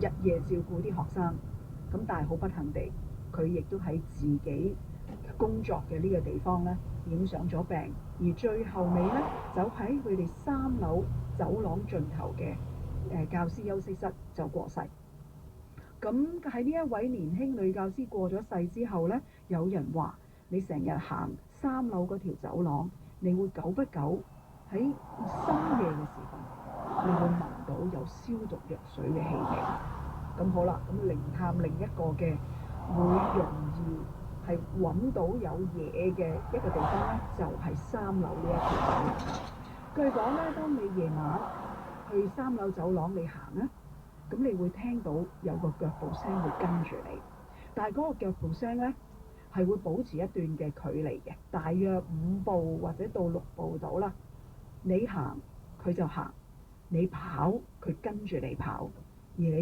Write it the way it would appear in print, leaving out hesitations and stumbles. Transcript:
日夜照顧啲學生，咁但係好不幸地，佢亦都喺自己工作嘅呢個地方咧染上咗病，而最後尾咧就喺佢哋3樓走廊盡頭嘅教師休息室就過世。咁喺呢一位年輕女教師過咗世之後咧，有人話你成日行3樓嗰條走廊，你會久不久喺深夜嘅時分，你會聞到有消毒藥水嘅氣味。咁好啦，咁靈探另一個嘅會容易係揾到有嘢嘅一個地方咧，就係3樓呢一條走廊。據講咧，當你夜晚去3樓走廊你行啊，咁你會聽到有個腳步聲會跟住你，但係嗰個腳步聲咧係會保持一段嘅距離嘅，大約5步或者到6步到啦。你行佢就行，你跑佢跟住你跑，而你